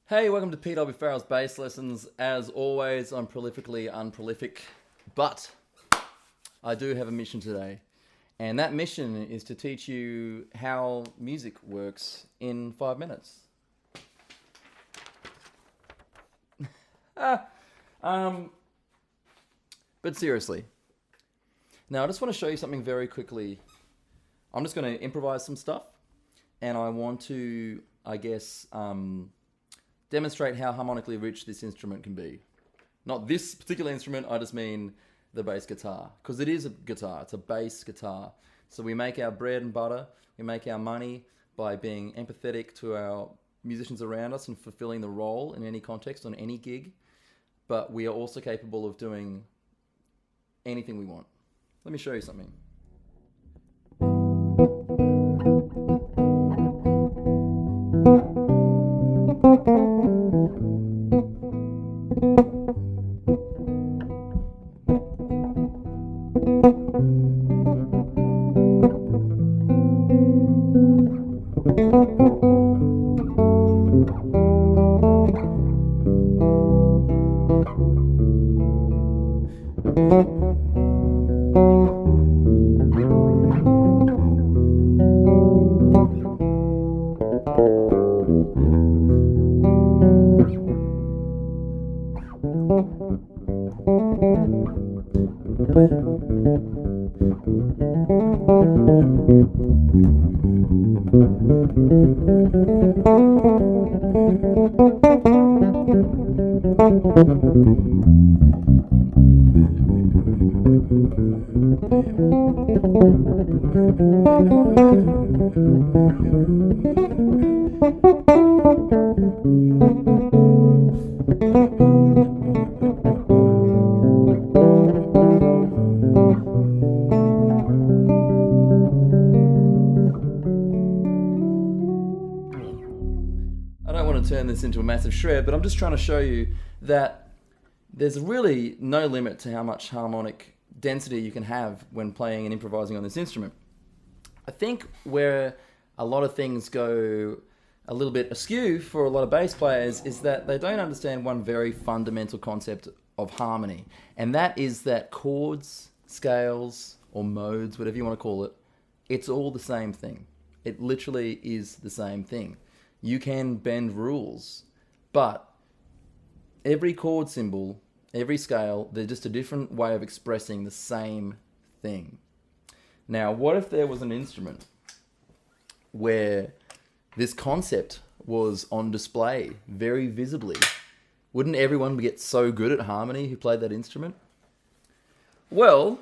Hey, welcome to PW Farrell's Bass Lessons. As always, I'm prolifically unprolific, but I do have a mission today. And that mission is to teach you how music works in 5 minutes. But seriously. Now, I just want to show you something very quickly. I'm just going to improvise some stuff, and I want to, demonstrate how harmonically rich this instrument can be. Not this particular instrument, I just mean the bass guitar. Because it is a guitar, it's a bass guitar. So we make our bread and butter, we make our money by being empathetic to our musicians around us and fulfilling the role in any context, on any gig. But we are also capable of doing anything we want. Let me show you something. I don't want to turn this into a massive shred, but I'm just trying to show you that there's really no limit to how much harmonic density you can have when playing and improvising on this instrument. I think where a lot of things go a little bit askew for a lot of bass players is that they don't understand one very fundamental concept of harmony, and that is that chords, scales, or modes, whatever you want to call it, it's all the same thing. It literally is the same thing. You can bend rules, but every chord symbol, every scale, they're just a different way of expressing the same thing. Now, what if there was an instrument where this concept was on display very visibly? Wouldn't everyone get so good at harmony who played that instrument? Well,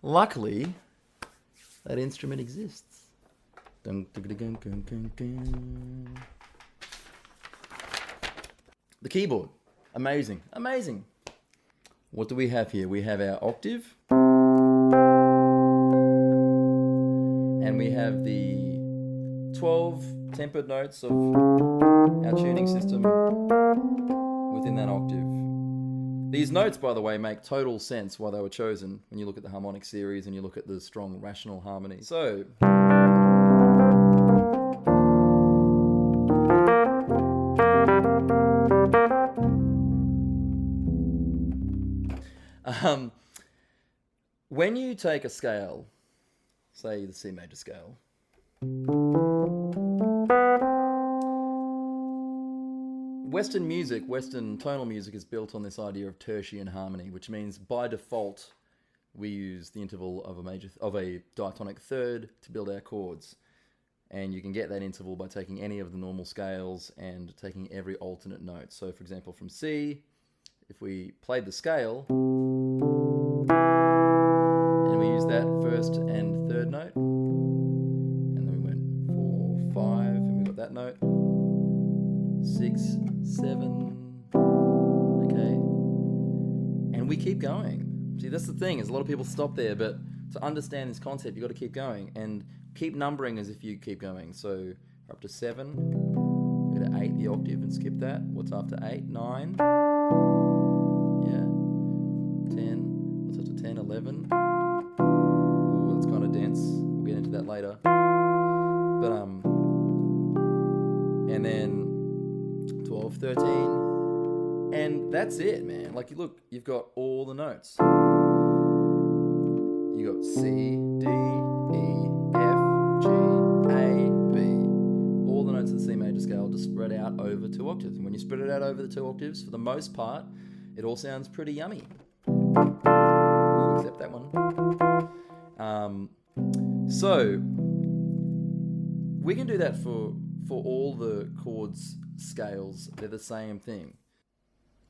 luckily, that instrument exists. Dun, dun, dun, dun, dun, dun, dun. The keyboard. Amazing, amazing. What do we have here? We have our octave. And we have the 12 tempered notes of our tuning system within that octave. These notes, by the way, make total sense why they were chosen when you look at the harmonic series and you look at the strong rational harmony. So, when you take a scale, say the C major scale, Western music, Western tonal music is built on this idea of tertian harmony, which means by default we use the interval of a diatonic third to build our chords. And you can get that interval by taking any of the normal scales and taking every alternate note. So for example, from C, if we played the scale, and we used that first and third note, and then we went 4, 5, and we got that note, 6, 7, okay, and we keep going. See, that's the thing, is a lot of people stop there, but to understand this concept, you've got to keep going, and keep numbering as if you keep going. So we're up to 7, go to 8, the octave, and skip that. What's after 8? 9, yeah, 10, what's after 10? 11. Ooh, that's kind of dense, we'll get into that later. But and then 12, 13. And that's it, man. Like, look, you've got all the notes. You got C, D, E, F, G, A, B. All the notes of the C major scale just spread out over 2 octaves. And when you spread it out over the 2 octaves, for the most part, it all sounds pretty yummy. Ooh, except that one. So we can do that for all the chords scales. They're the same thing.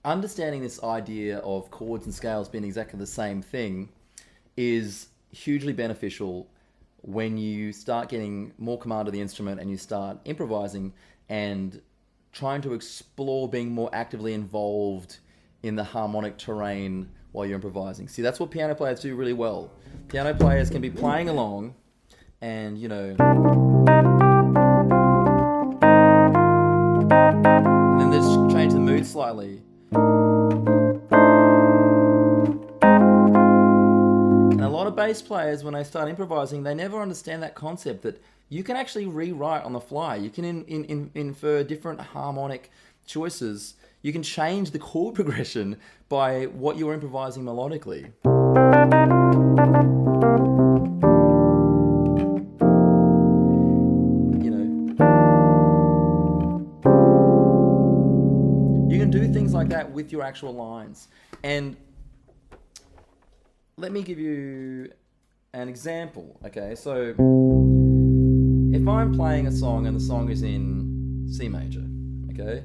Understanding this idea of chords and scales being exactly the same thing is hugely beneficial when you start getting more command of the instrument and you start improvising and trying to explore being more actively involved in the harmonic terrain while you're improvising. See, that's what piano players do really well. Piano players can be playing along and, you know, and then just change the mood slightly. And a lot of bass players, when they start improvising, they never understand that concept that you can actually rewrite on the fly. You can infer different harmonic choices. You can change the chord progression by what you're improvising melodically. You know, you can do things like that with your actual lines. And let me give you an example, okay? So if I'm playing a song and the song is in C major, okay?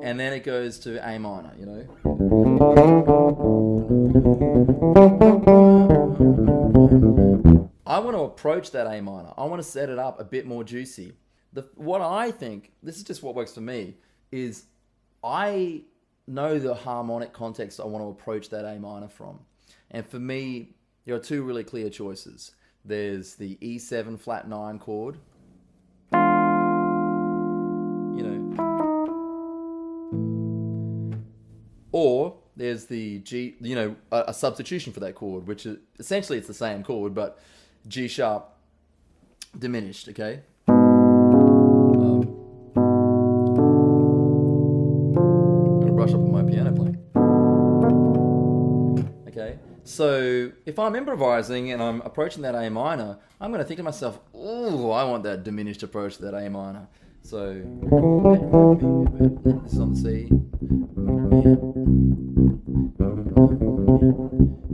And then it goes to A minor, you know? I want to approach that A minor. I want to set it up a bit more juicy. What I think, this is just what works for me, is I know the harmonic context I want to approach that A minor from. And for me, there are 2 really clear choices. There's the E7 flat 9 chord, you know, or there's the G, you know, a substitution for that chord, which is essentially it's the same chord, but G sharp diminished, okay? I'm gonna brush up on my piano playing. Okay, so if I'm improvising and I'm approaching that A minor, I'm gonna think to myself, ooh, I want that diminished approach to that A minor. So this is on the C.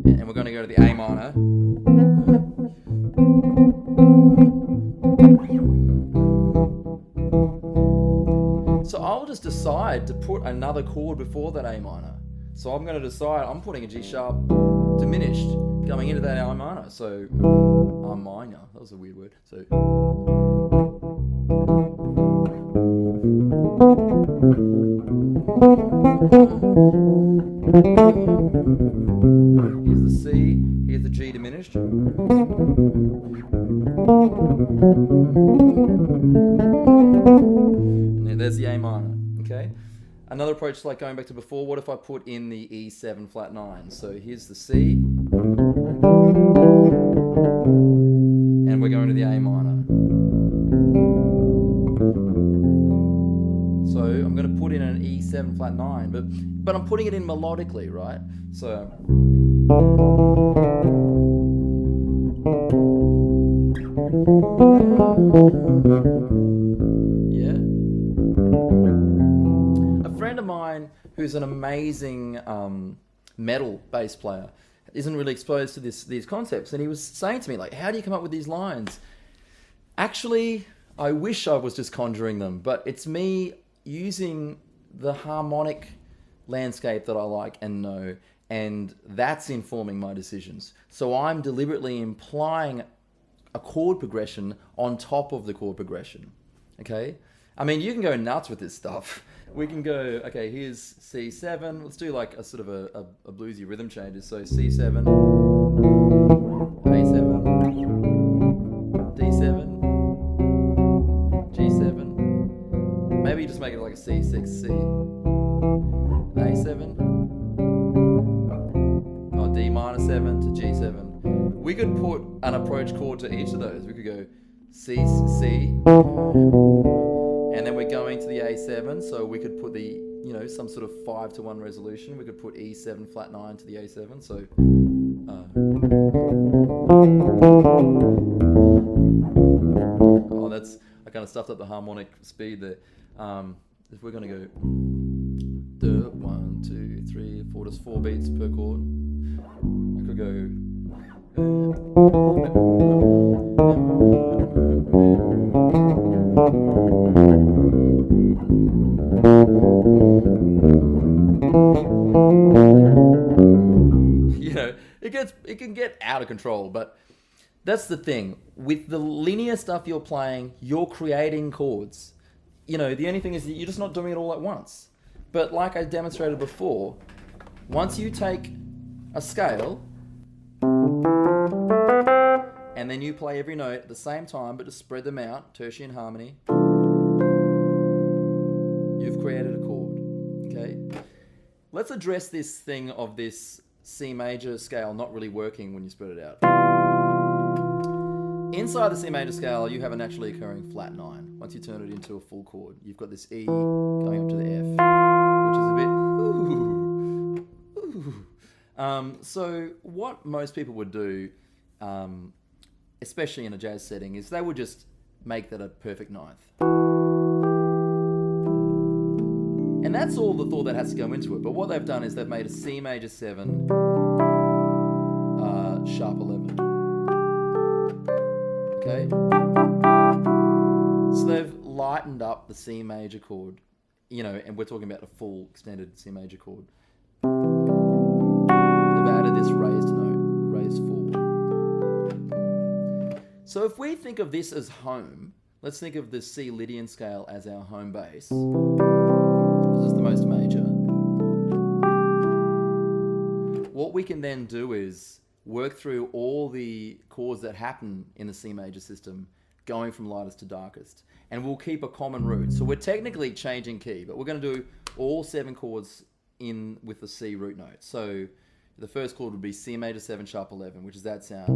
And we're gonna go to the A minor. So I'll just decide to put another chord before that A minor. So I'm going to decide I'm putting a G sharp diminished going into that A minor. So A minor, that was a weird word. So here's the C, here's the G diminished. And there's the A minor, okay? Another approach like going back to before, what if I put in the E7 flat 9? So here's the C, and we're going to the A minor. So I'm going to put in an E7 flat 9, but I'm putting it in melodically, right? So yeah. A friend of mine who's an amazing metal bass player isn't really exposed to these concepts, and he was saying to me, like, how do you come up with these lines? Actually, I wish I was just conjuring them, but it's me using the harmonic landscape that I like and know, and that's informing my decisions. So I'm deliberately implying a chord progression on top of the chord progression, okay? I mean, you can go nuts with this stuff. We can go, okay, here's C7. Let's do like a sort of a bluesy rhythm changes. So C7, A7, D7, G7. Maybe you just make it like a C6, C, A7, oh, D minor 7 to G7. We could put an approach chord to each of those. We could go C, C, and then we're going to the A7, so we could put the, some sort of 5-to-1 resolution. We could put E7 flat 9 to the A7, so I kind of stuffed up the harmonic speed there. If we're going to go 1, 2, 3, 4, just 4 beats per chord, I could go it can get out of control, but that's the thing. With the linear stuff you're playing, you're creating chords. The only thing is that you're just not doing it all at once. But like I demonstrated before, once you take a scale and then you play every note at the same time, but just spread them out, tertiary and harmony, you've created a chord. Okay? Let's address this thing of this C major scale not really working when you spread it out. Inside the C major scale, you have a naturally occurring flat 9. Once you turn it into a full chord, you've got this E going up to the F, which is a bit so what most people would do, especially in a jazz setting, is they would just make that a perfect ninth. And that's all the thought that has to go into it. But what they've done is they've made a C major 7, sharp 11. Okay? So they've lightened up the C major chord, and we're talking about a full extended C major chord. They've added this raised note, raised 4. So if we think of this as home, let's think of the C Lydian scale as our home base. This is the most major. What we can then do is work through all the chords that happen in the C major system, going from lightest to darkest. And we'll keep a common root. So we're technically changing key, but we're going to do all 7 chords in with the C root note. So the first chord would be C major 7 sharp 11, which is that sound.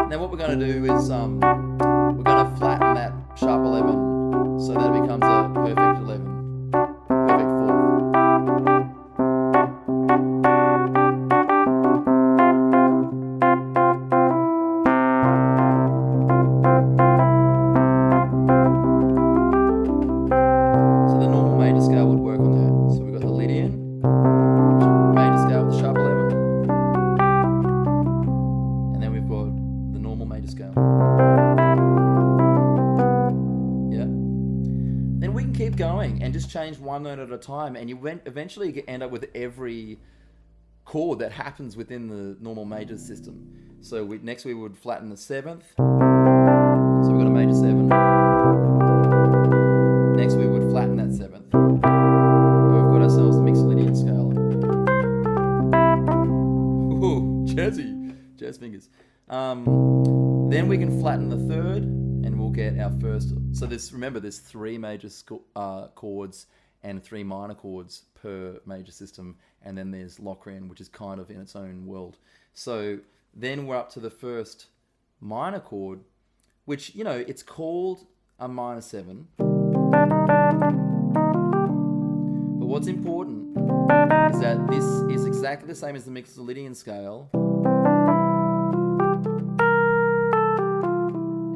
Now what we're going to do is we're going to flatten that sharp 11 so that it becomes a perfect 11. Perfect 4th. So the normal major scale would work on that. So we've got the Lydian major scale with the sharp 11. And then we've got the normal major scale. Keep going and just change one note at a time, and you eventually end up with every chord that happens within the normal major system. So next we would flatten the 7th. So we've got a major 7. Next we would flatten that 7th. And we've got ourselves a mixed Lydian scale. Ooh, jazzy, jazz fingers. Then we can flatten the 3rd. And we'll get our first. So remember, there's 3 major chords and 3 minor chords per major system, and then there's Locrian, which is kind of in its own world. So then we're up to the first minor chord, which it's called a minor 7. But what's important is that this is exactly the same as the mixed Lydian scale.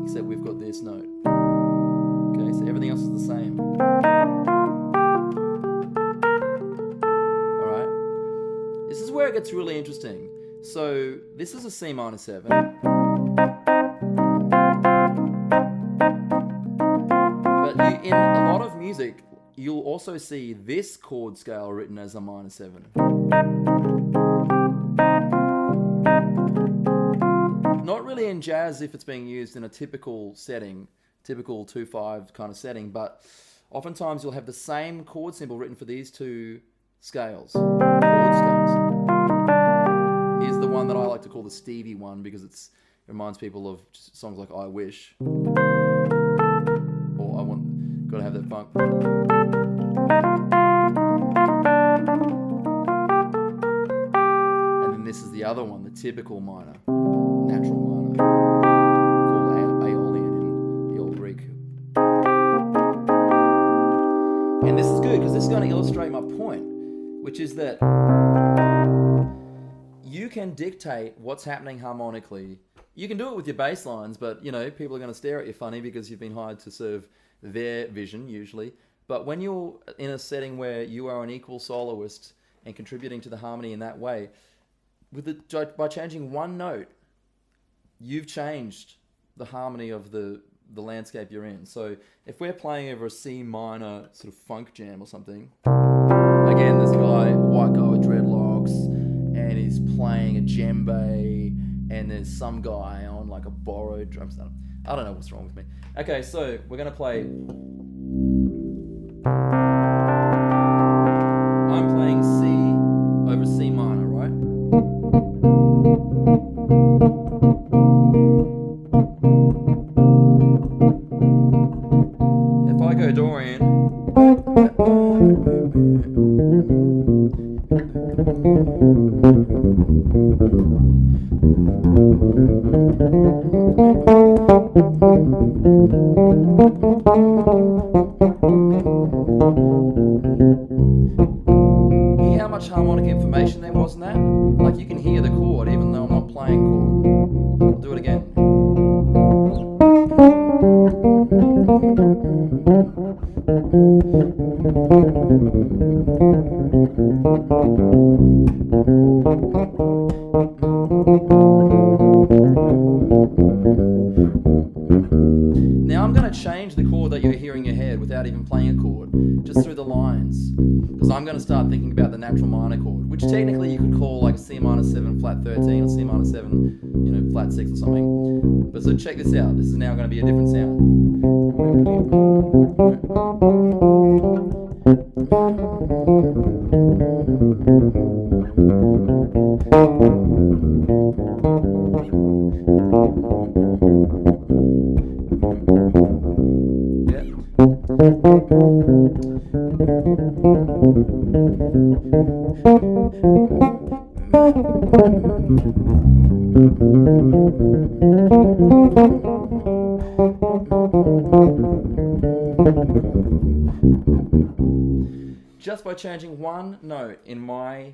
Except we've got this note. Okay, so everything else is the same. Alright. This is where it gets really interesting. So this is a C minor 7. But in a lot of music, you'll also see this chord scale written as a minor 7. Not really in jazz if it's being used in a typical setting, typical 2/5 kind of setting, but oftentimes you'll have the same chord symbol written for these 2 scales, chord scales. Here's the one that I like to call the Stevie one because it reminds people of songs like I Wish, or gotta have that funk. other one, the typical minor, natural minor, called Aeolian in the Old Greek. And this is good because this is going to illustrate my point, which is that you can dictate what's happening harmonically. You can do it with your bass lines, but people are going to stare at you funny because you've been hired to serve their vision usually. But when you're in a setting where you are an equal soloist and contributing to the harmony in that way, by changing one note, you've changed the harmony of the landscape you're in. So if we're playing over a C minor sort of funk jam or something, again, there's a white guy with dreadlocks, and he's playing a djembe, and there's some guy on like a borrowed drum set. I don't know what's wrong with me. Okay, so we're going to play... I'm playing C over C minor, right? If I go Dorian... Hear how much harmonic information there was in that? Like, you can hear the chord even though I'm not playing chord. I'll do it again. Now I'm going to change the chord that you're hearing in your head without even playing a chord, just through the lines, because I'm going to start thinking about the natural minor chord, which technically you could call like a C minor 7 flat 13 or C minor 7, flat 6 or something. But so check this out. This is now going to be a different sound. Just by changing one note in my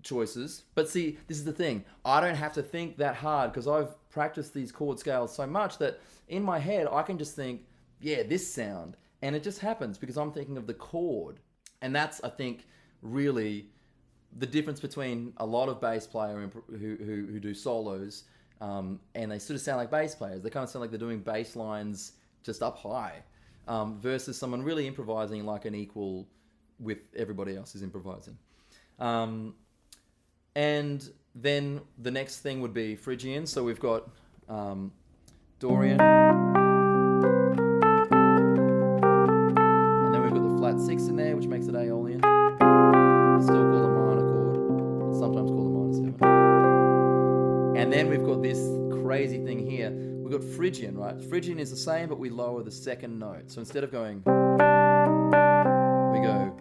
choices. But see, this is the thing. I don't have to think that hard because I've practiced these chord scales so much that in my head I can just think, yeah, this sound. And it just happens because I'm thinking of the chord. And that's, I think, really the difference between a lot of bass players who do solos and they sort of sound like bass players. They kind of sound like they're doing bass lines just up high versus someone really improvising like an equal with everybody else is improvising. And then the next thing would be Phrygian. So we've got Dorian. And then we've got the flat 6 in there, which makes it Aeolian. Still called a minor chord. Sometimes called a minor 7. And then we've got this crazy thing here. We've got Phrygian, right? Phrygian is the same, but we lower the second note. So instead of going, we go.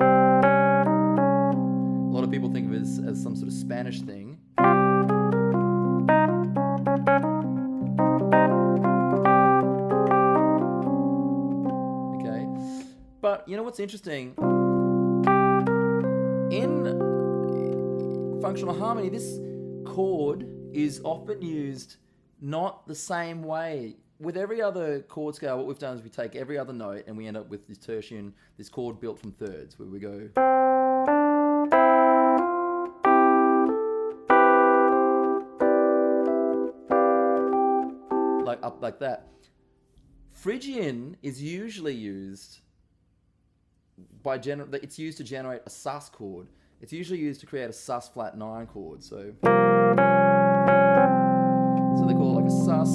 A lot of people think of it as some sort of Spanish thing. Okay. But you know what's interesting? In functional harmony, this chord is often used not the same way. With every other chord scale, what we've done is we take every other note and we end up with this tertian, this chord built from thirds, where we go. Up like that. Phrygian is usually used it's used to generate a sus chord. It's usually used to create a sus flat 9 chord. So they call it like a sus.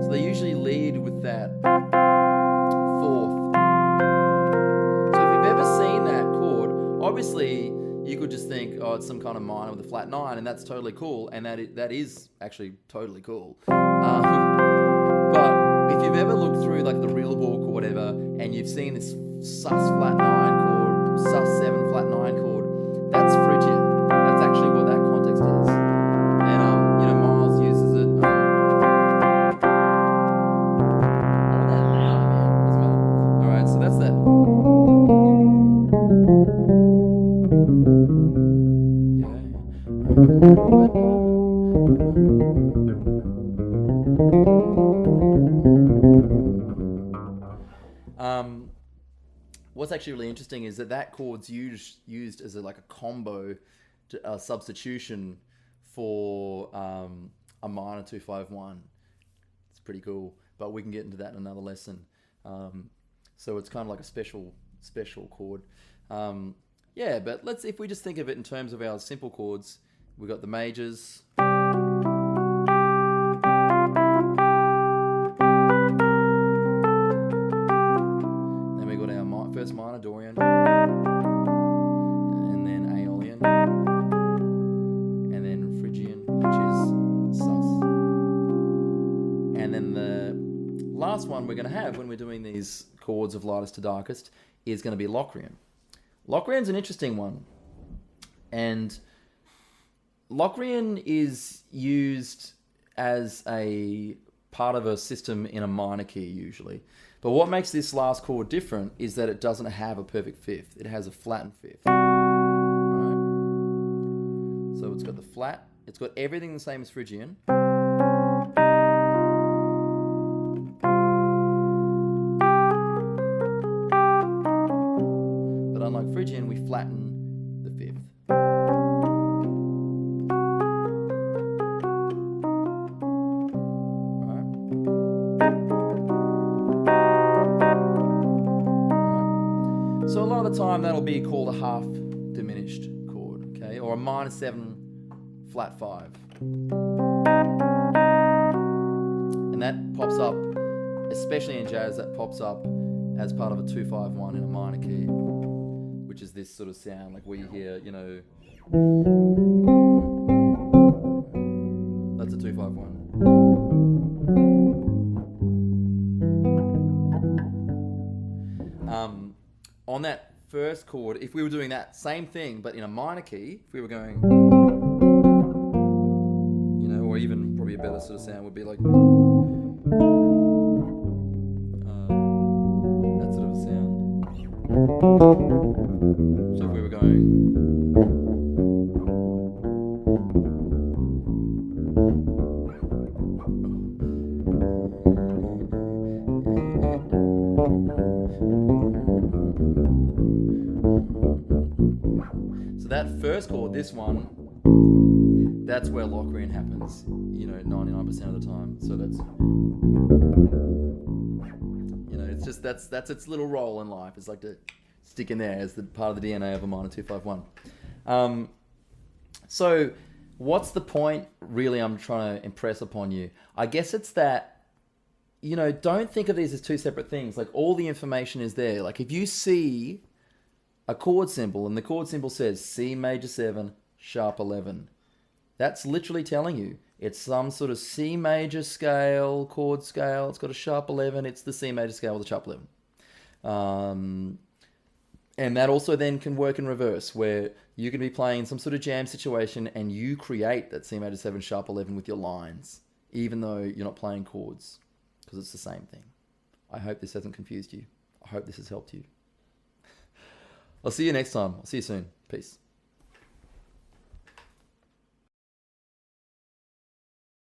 So they usually lead with that fourth. So if you've ever seen that chord, obviously you could just think, oh, it's some kind of minor with a flat 9, and that's totally cool, and that is actually totally cool. But if you've ever looked through like the real book or whatever, and you've seen this sus flat 9 chord, sus 7 flat 9 chord, What's actually really interesting is that chord's used as like a combo substitution for a minor 2-5-1. It's pretty cool, but we can get into that in another lesson. So it's kind of like a special chord. Yeah, but if we just think of it in terms of our simple chords, we've got the majors. Then we got our first minor Dorian, and then Aeolian, and then Phrygian, which is sus. And then the last one we're going to have when we're doing these chords of lightest to darkest is going to be Locrian. Locrian's an interesting one. And Locrian is used as a part of a system in a minor key usually. But what makes this last chord different is that it doesn't have a perfect fifth. It has a flattened fifth. Right? So it's got the flat. It's got everything the same as Phrygian. Unlike Phrygian, we flatten the fifth. Right. So a lot of the time that'll be called a half diminished chord, okay, or a minor 7 flat 5, and that pops up, especially in jazz, that pops up as part of a 2-5-1 in a minor key, which is this sort of sound, like where you hear, you know, that's a 2-5-1. On that first chord, if we were doing that same thing, but in a minor key, if we were going, you know, or even probably a better sort of sound would be like, that sort of a sound. So if we were going, so that first chord, this one, that's where Locrian happens, you know, 99% of the time. So that's, you know, it's just, that's its little role in life. It's like to stick in there as the part of the DNA of a minor 2-5-1. So what's the point really I'm trying to impress upon you? I guess it's that, you know, don't think of these as two separate things. Like, all the information is there. Like, if you see a chord symbol and the chord symbol says C major 7, sharp 11, that's literally telling you it's some sort of C major scale, chord scale. It's got a sharp 11. It's the C major scale with a sharp 11. And that also then can work in reverse, where you can be playing some sort of jam situation and you create that C major 7 sharp 11 with your lines, even though you're not playing chords, because it's the same thing. I hope this hasn't confused you. I hope this has helped you. I'll see you next time. I'll see you soon. Peace.